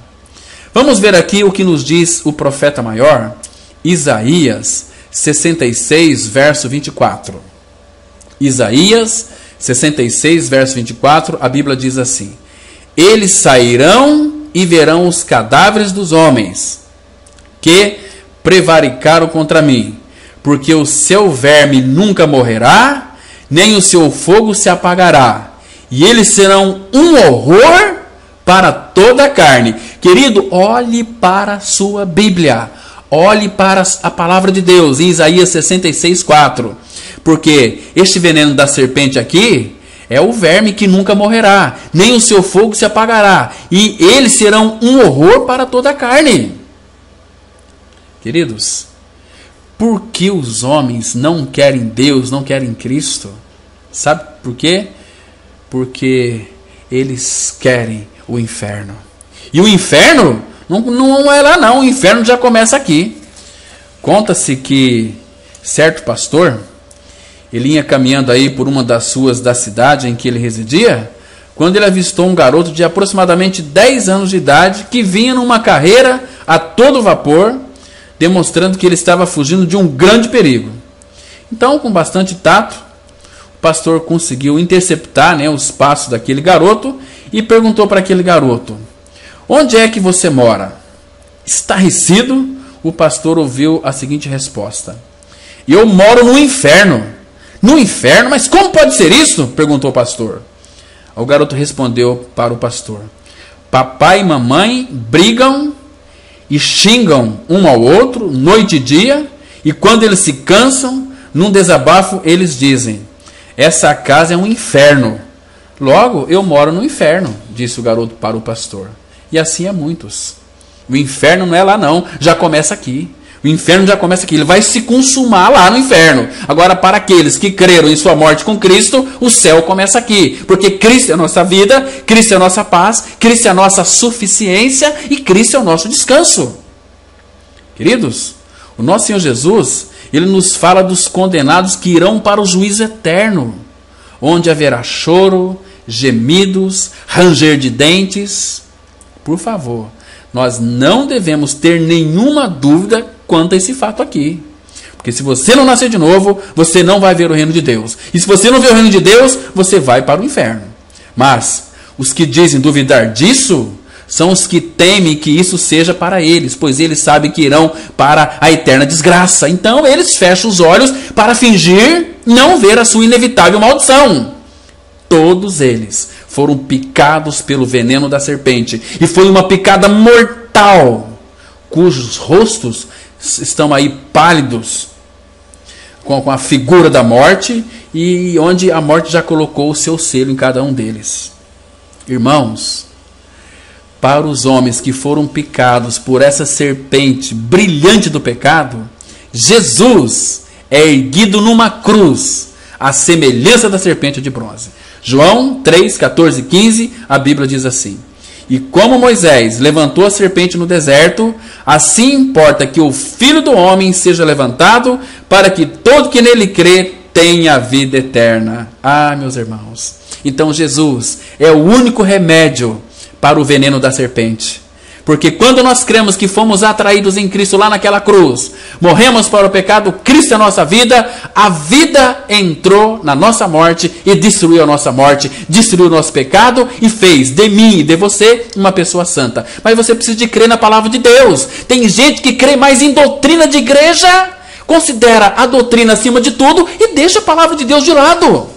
Vamos ver aqui o que nos diz o profeta maior, Isaías 66, verso 24. Isaías 66, verso 24, a Bíblia diz assim: eles sairão e verão os cadáveres dos homens que prevaricaram contra mim, porque o seu verme nunca morrerá, nem o seu fogo se apagará, e eles serão um horror para toda a carne. Querido, olhe para a sua Bíblia, olhe para a palavra de Deus, em Isaías 66, 4, porque este veneno da serpente aqui é o verme que nunca morrerá, nem o seu fogo se apagará, e eles serão um horror para toda a carne. Queridos, por que os homens não querem Deus, não querem Cristo? Sabe por quê? Porque eles querem o inferno. E o inferno não é lá não, o inferno já começa aqui. Conta-se que certo pastor, ele ia caminhando aí por uma das ruas da cidade em que ele residia, quando ele avistou um garoto de aproximadamente 10 anos de idade que vinha numa carreira a todo vapor, demonstrando que ele estava fugindo de um grande perigo. Então, com bastante tato, o pastor conseguiu interceptar, os passos daquele garoto e perguntou para aquele garoto: onde é que você mora? Estarrecido, o pastor ouviu a seguinte resposta: eu moro no inferno. No inferno? Mas como pode ser isso? Perguntou o pastor. O garoto respondeu para o pastor: papai e mamãe brigam e xingam um ao outro noite e dia, e quando eles se cansam, num desabafo eles dizem: essa casa é um inferno. Logo, eu moro no inferno, disse o garoto para o pastor. E assim é muitos. O inferno não é lá não, já começa aqui. O inferno já começa aqui, ele vai se consumar lá no inferno. Agora, para aqueles que creram em sua morte com Cristo, o céu começa aqui. Porque Cristo é a nossa vida, Cristo é a nossa paz, Cristo é a nossa suficiência e Cristo é o nosso descanso. Queridos, o nosso Senhor Jesus, ele nos fala dos condenados que irão para o juízo eterno, onde haverá choro, gemidos, ranger de dentes. Por favor, nós não devemos ter nenhuma dúvida quanto a esse fato aqui. Porque se você não nascer de novo, você não vai ver o reino de Deus. E se você não ver o reino de Deus, você vai para o inferno. Mas os que dizem duvidar disso são os que temem que isso seja para eles, pois eles sabem que irão para a eterna desgraça. Então eles fecham os olhos para fingir não ver a sua inevitável maldição. Todos eles foram picados pelo veneno da serpente, e foi uma picada mortal, cujos rostos estão aí pálidos, com a figura da morte, e onde a morte já colocou o seu selo em cada um deles. Irmãos, para os homens que foram picados por essa serpente brilhante do pecado, Jesus é erguido numa cruz, à semelhança da serpente de bronze. João 3, 14 e 15, a Bíblia diz assim: e como Moisés levantou a serpente no deserto, assim importa que o Filho do Homem seja levantado, para que todo que nele crê tenha a vida eterna. Ah, meus irmãos, então Jesus é o único remédio para o veneno da serpente. Porque quando nós cremos que fomos atraídos em Cristo lá naquela cruz, morremos para o pecado, Cristo é a nossa vida, a vida entrou na nossa morte e destruiu a nossa morte, destruiu o nosso pecado e fez de mim e de você uma pessoa santa. Mas você precisa de crer na palavra de Deus. Tem gente que crê mais em doutrina de igreja, considera a doutrina acima de tudo e deixa a palavra de Deus de lado.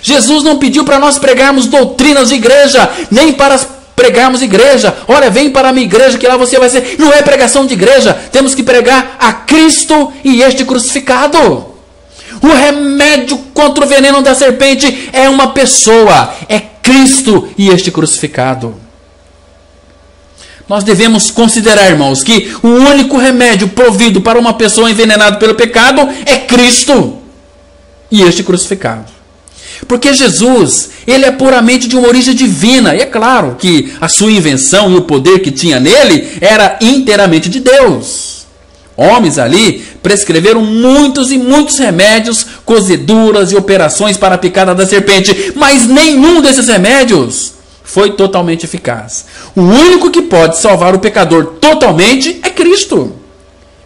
Jesus não pediu para nós pregarmos doutrinas de igreja, nem para pregarmos igreja. Olha, vem para a minha igreja que lá você vai ser. Não é pregação de igreja. Temos que pregar a Cristo e este crucificado. O remédio contra o veneno da serpente é uma pessoa. É Cristo e este crucificado. nós devemos considerar, irmãos, que o único remédio provido para uma pessoa envenenada pelo pecado é Cristo e este crucificado. Porque Jesus, ele é puramente de uma origem divina. E é claro que a sua invenção e o poder que tinha nele era inteiramente de Deus. Homens ali prescreveram muitos e muitos remédios, cozeduras e operações para a picada da serpente, mas nenhum desses remédios foi totalmente eficaz. O único que pode salvar o pecador totalmente é Cristo.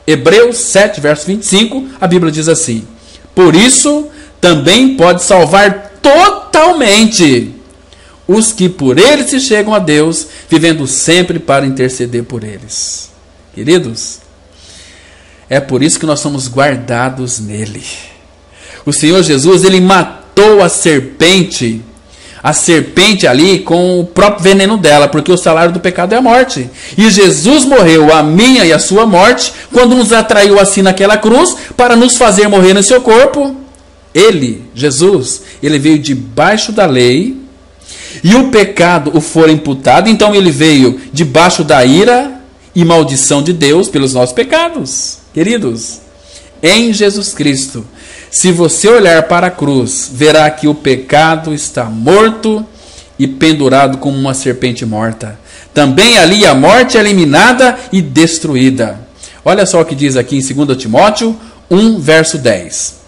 Hebreus 7, verso 25, a Bíblia diz assim: por isso também pode salvar totalmente os que por ele se chegam a Deus, vivendo sempre para interceder por eles. Queridos, é por isso que nós somos guardados nele. O Senhor Jesus, ele matou a serpente ali com o próprio veneno dela, porque o salário do pecado é a morte. E Jesus morreu a minha e a sua morte, quando nos atraiu assim naquela cruz, para nos fazer morrer no seu corpo. Ele, Jesus, ele veio debaixo da lei, e o pecado o fora imputado, então ele veio debaixo da ira e maldição de Deus pelos nossos pecados. Queridos, em Jesus Cristo, se você olhar para a cruz, verá que o pecado está morto e pendurado como uma serpente morta. Também ali a morte é eliminada e destruída. Olha só o que diz aqui em 2 Timóteo 1, verso 10.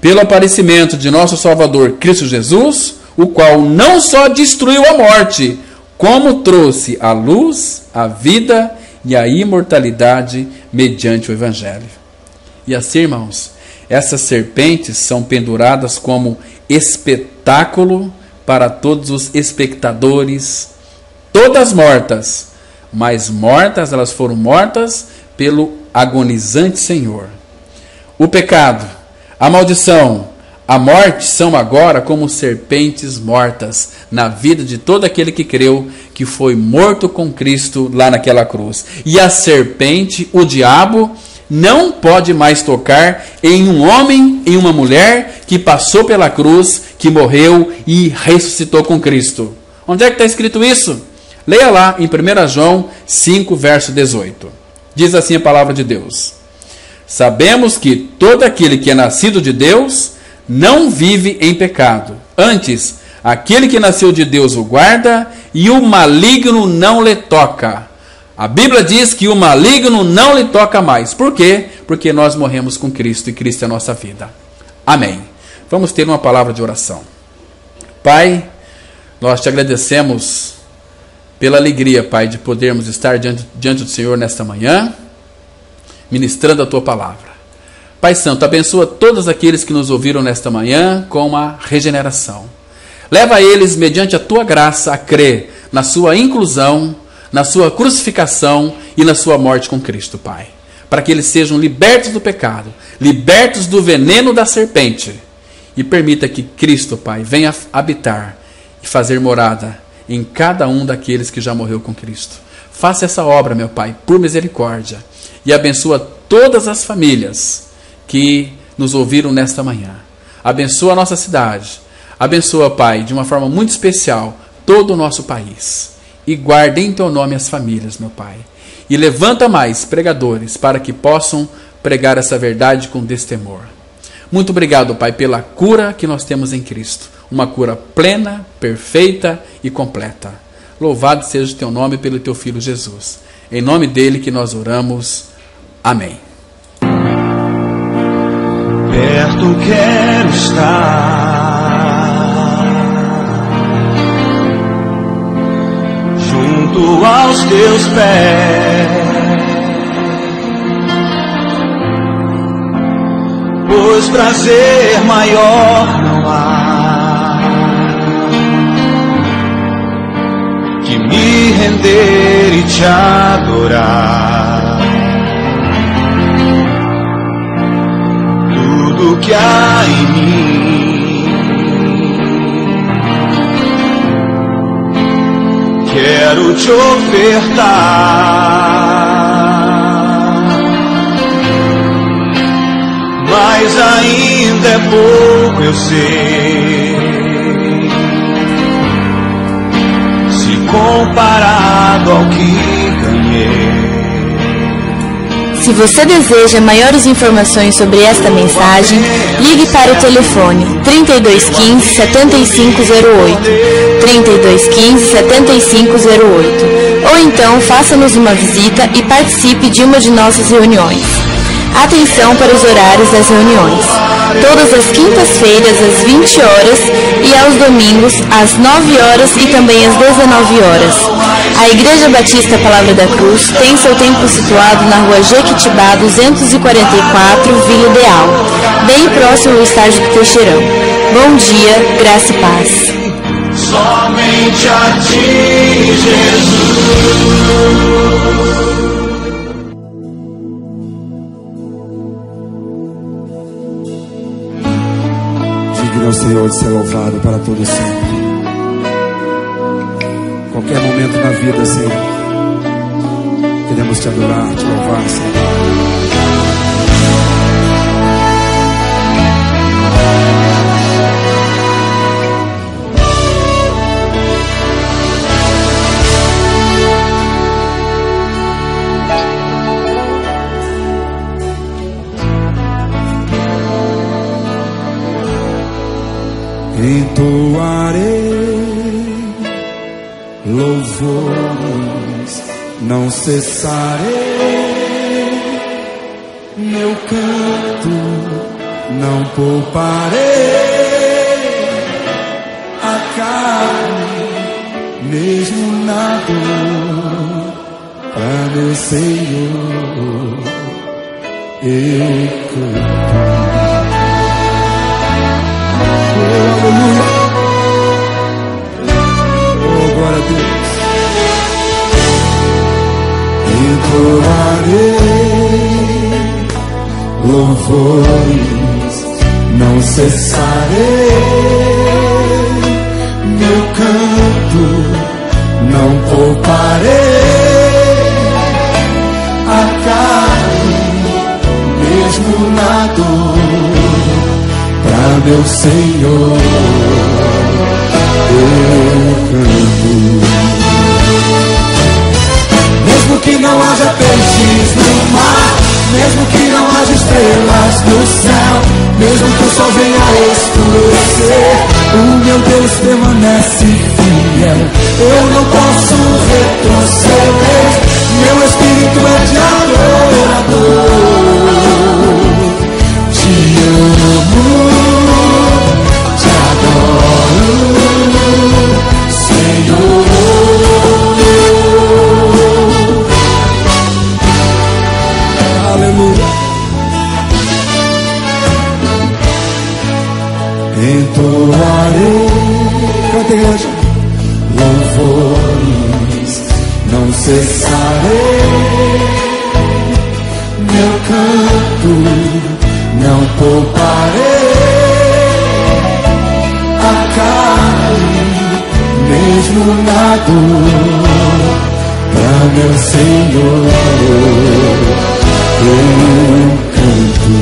Pelo aparecimento de nosso Salvador Cristo Jesus, o qual não só destruiu a morte, como trouxe a luz, a vida e a imortalidade mediante o Evangelho. E assim, irmãos, essas serpentes são penduradas como espetáculo para todos os espectadores, todas mortas, mas mortas, elas foram mortas pelo agonizante Senhor. O pecado, a maldição, a morte são agora como serpentes mortas na vida de todo aquele que creu que foi morto com Cristo lá naquela cruz. E a serpente, o diabo, não pode mais tocar em um homem, em uma mulher que passou pela cruz, que morreu e ressuscitou com Cristo. Onde é que está escrito isso? Leia lá em 1 João 5, verso 18. Diz assim a palavra de Deus: sabemos que todo aquele que é nascido de Deus não vive em pecado. Antes, aquele que nasceu de Deus o guarda e o maligno não lhe toca. A Bíblia diz que o maligno não lhe toca mais. Por quê? Porque nós morremos com Cristo e Cristo é a nossa vida. Amém. Vamos ter uma palavra de oração. Pai, nós te agradecemos pela alegria, Pai, de podermos estar diante do Senhor nesta manhã, ministrando a Tua palavra. Pai Santo, abençoa todos aqueles que nos ouviram nesta manhã com a regeneração. Leva eles, mediante a Tua graça, a crer na Sua inclusão, na Sua crucificação e na Sua morte com Cristo, Pai. Para que eles sejam libertos do pecado, libertos do veneno da serpente. E permita que Cristo, Pai, venha habitar e fazer morada em cada um daqueles que já morreu com Cristo. Faça essa obra, meu Pai, por misericórdia. E abençoa todas as famílias que nos ouviram nesta manhã. Abençoa a nossa cidade. Abençoa, Pai, de uma forma muito especial, todo o nosso país. E guarde em Teu nome as famílias, meu Pai. E levanta mais pregadores para que possam pregar essa verdade com destemor. Muito obrigado, Pai, pela cura que nós temos em Cristo. Uma cura plena, perfeita e completa. Louvado seja o Teu nome pelo Teu Filho Jesus. Em nome dele que nós oramos. Amém. Perto quero estar, junto aos Teus pés, pois prazer maior não há que me render e Te adorar. Tudo que há em mim quero Te ofertar, mas ainda é pouco, eu sei, se comparado ao que ganhei. Se você deseja maiores informações sobre esta mensagem, ligue para o telefone 3215 7508, 3215 7508, ou então faça-nos uma visita e participe de uma de nossas reuniões. Atenção para os horários das reuniões. Todas as quintas-feiras às 20 horas e aos domingos às 9 horas e também às 19 horas. A Igreja Batista Palavra da Cruz tem seu templo situado na rua Jequitibá 244, Vila Ideal, bem próximo ao estádio do Teixeirão. Bom dia, graça e paz. Somente a ti, Jesus. Digno ao Senhor de ser louvado para todo sempre. Qualquer momento na vida, Senhor, queremos te adorar, te louvar, Senhor. Entoarei louvores, não cessarei meu canto, não pouparei a carne, mesmo na dor, pra meu Senhor eu canto. Aleluia. Oh, glória a Deus. Entoarei louvores, não cessarei meu canto, não pouparei a carne, mesmo na dor, pra meu Senhor eu canto. Mesmo que não haja peixes no mar, mesmo que não haja estrelas no céu, mesmo que o sol venha escurecer, o meu Deus permanece fiel. Eu não posso retroceder, meu espírito é de adorador. Te amo, te adoro, Senhor. Aleluia. Entoarei, canta, igreja, louvores, não cessarei meu canto, não pouparei a carne, mesmo na dor, pra meu Senhor eu canto.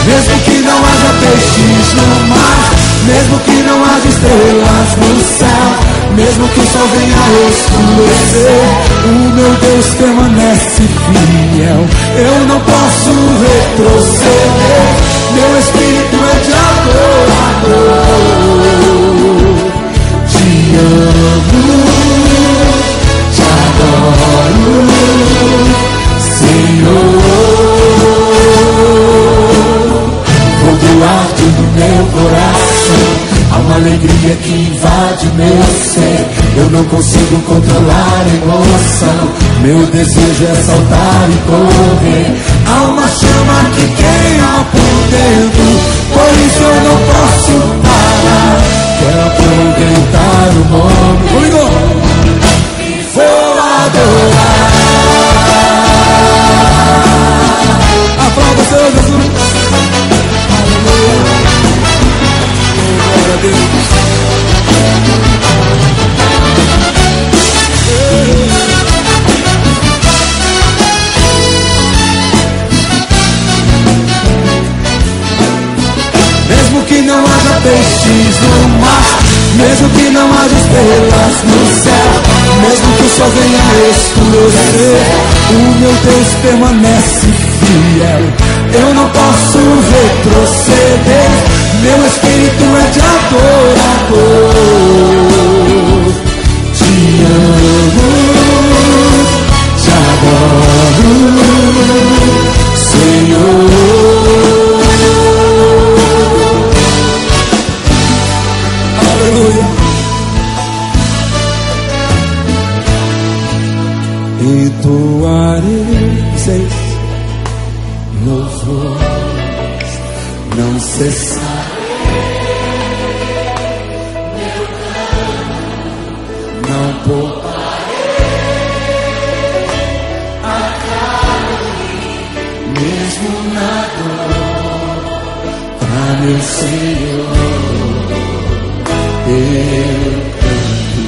Mesmo que não haja peixes no mar, mesmo que não haja estrelas no céu, mesmo que o sol venha escurecer, o meu Deus permanece fiel. Eu não posso retroceder, meu espírito é de adorador. Te amo, te adoro, Senhor. Vou doar do meu coração, há uma alegria que invade meu ser. Eu não consigo controlar a emoção, meu desejo é saltar e correr. Há uma chama que queima por dentro, por isso eu não posso parar. Quero aproveitar o momento, comigo, vou adorar. Aplauda o Senhor Jesus. Glória a Deus. Mesmo que não haja peixes no mar, mesmo que não haja estrelas no céu, mesmo que o sol venha escurecer, o meu Deus permanece fiel. Eu não posso retroceder, meu espírito é de adorador. Te amo, te adoro, Senhor. Aleluia. Entoarei louvor, não cessarei, meu canto, não pouparei a carne, mesmo na dor, pra meu Senhor eu canto,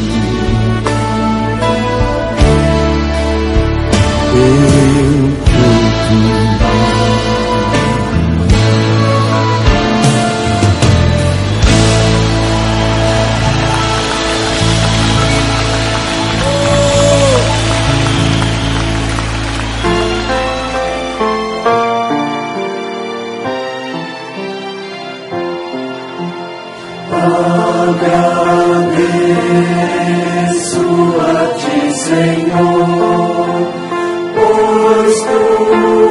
eu canto. Agradeço a ti, Senhor, pois tu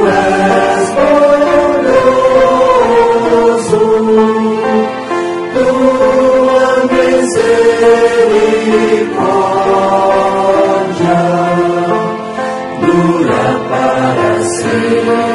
és bondoso, tua misericórdia dura para sempre.